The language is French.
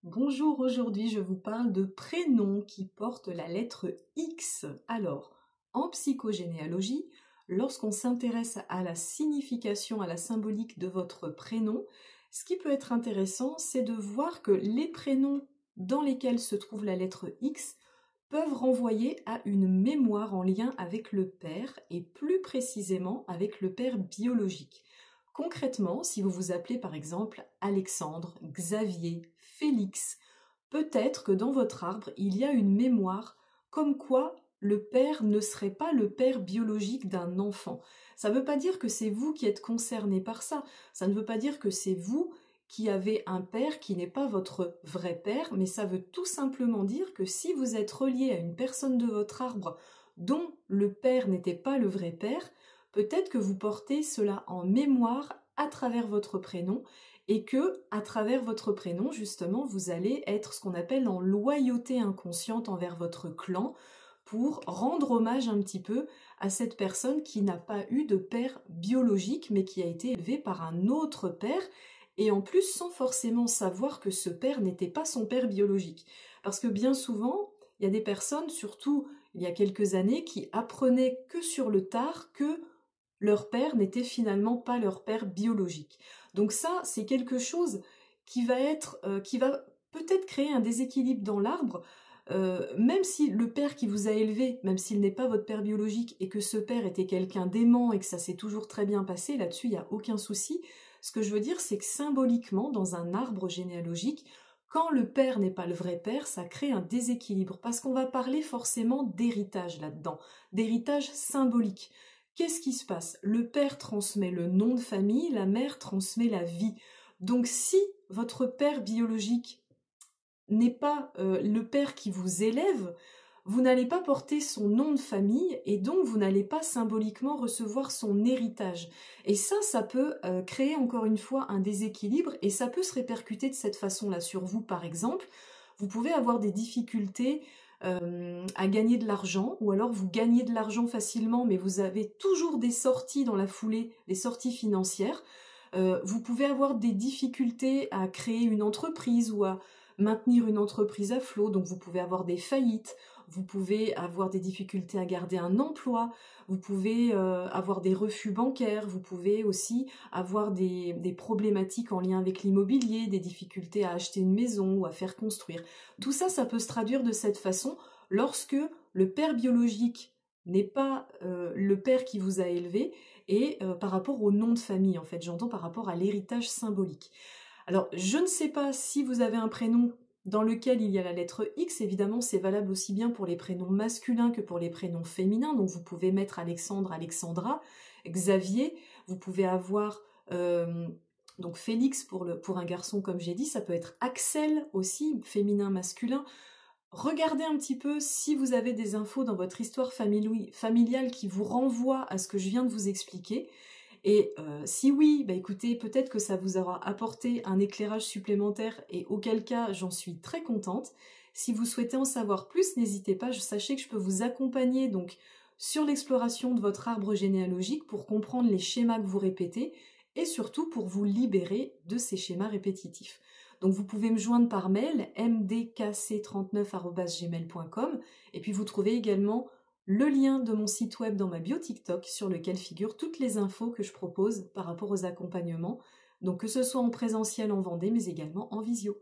Bonjour, aujourd'hui je vous parle de prénoms qui portent la lettre X. Alors, en psychogénéalogie, lorsqu'on s'intéresse à la signification, à la symbolique de votre prénom, ce qui peut être intéressant, c'est de voir que les prénoms dans lesquels se trouve la lettre X peuvent renvoyer à une mémoire en lien avec le père et plus précisément avec le père biologique. Concrètement, si vous vous appelez par exemple Alexandre, Xavier, Félix, peut-être que dans votre arbre, il y a une mémoire comme quoi le père ne serait pas le père biologique d'un enfant. Ça ne veut pas dire que c'est vous qui êtes concerné par ça, ça ne veut pas dire que c'est vous qui avez un père qui n'est pas votre vrai père, mais ça veut tout simplement dire que si vous êtes relié à une personne de votre arbre dont le père n'était pas le vrai père, peut-être que vous portez cela en mémoire à travers votre prénom et que, à travers votre prénom, justement, vous allez être ce qu'on appelle en loyauté inconsciente envers votre clan pour rendre hommage un petit peu à cette personne qui n'a pas eu de père biologique mais qui a été élevée par un autre père et en plus sans forcément savoir que ce père n'était pas son père biologique. Parce que bien souvent, il y a des personnes, surtout il y a quelques années, qui apprenaient que sur le tard que leur père n'était finalement pas leur père biologique. Donc ça, c'est quelque chose qui va peut-être créer un déséquilibre dans l'arbre, même si le père qui vous a élevé, même s'il n'est pas votre père biologique et que ce père était quelqu'un d'aimant et que ça s'est toujours très bien passé, là-dessus il n'y a aucun souci. Ce que je veux dire, c'est que symboliquement, dans un arbre généalogique, quand le père n'est pas le vrai père, ça crée un déséquilibre, parce qu'on va parler forcément d'héritage là-dedans, d'héritage symbolique. Qu'est-ce qui se passe? Le père transmet le nom de famille, la mère transmet la vie. Donc si votre père biologique n'est pas le père qui vous élève, vous n'allez pas porter son nom de famille et donc vous n'allez pas symboliquement recevoir son héritage. Et ça peut créer encore une fois un déséquilibre et ça peut se répercuter de cette façon-là sur vous, par exemple. Vous pouvez avoir des difficultés à gagner de l'argent, ou alors vous gagnez de l'argent facilement, mais vous avez toujours des sorties dans la foulée, des sorties financières. Vous pouvez avoir des difficultés à créer une entreprise ou à maintenir une entreprise à flot, donc vous pouvez avoir des faillites, vous pouvez avoir des difficultés à garder un emploi, vous pouvez avoir des refus bancaires, vous pouvez aussi avoir des problématiques en lien avec l'immobilier, des difficultés à acheter une maison ou à faire construire. Tout ça, ça peut se traduire de cette façon lorsque le père biologique n'est pas le père qui vous a élevé et par rapport au nom de famille, en fait, j'entends par rapport à l'héritage symbolique. Alors, je ne sais pas si vous avez un prénom dans lequel il y a la lettre X, évidemment c'est valable aussi bien pour les prénoms masculins que pour les prénoms féminins, donc vous pouvez mettre Alexandre, Alexandra, Xavier, vous pouvez avoir donc Félix pour un garçon comme j'ai dit, ça peut être Axel aussi, féminin, masculin. Regardez un petit peu si vous avez des infos dans votre histoire familiale qui vous renvoient à ce que je viens de vous expliquer. Et si oui, bah écoutez, peut-être que ça vous aura apporté un éclairage supplémentaire et auquel cas, j'en suis très contente. Si vous souhaitez en savoir plus, n'hésitez pas, sachez que je peux vous accompagner donc sur l'exploration de votre arbre généalogique pour comprendre les schémas que vous répétez et surtout pour vous libérer de ces schémas répétitifs. Donc vous pouvez me joindre par mail mdkc39@gmail.com et puis vous trouvez également le lien de mon site web dans ma bio TikTok sur lequel figurent toutes les infos que je propose par rapport aux accompagnements, donc que ce soit en présentiel en Vendée mais également en visio.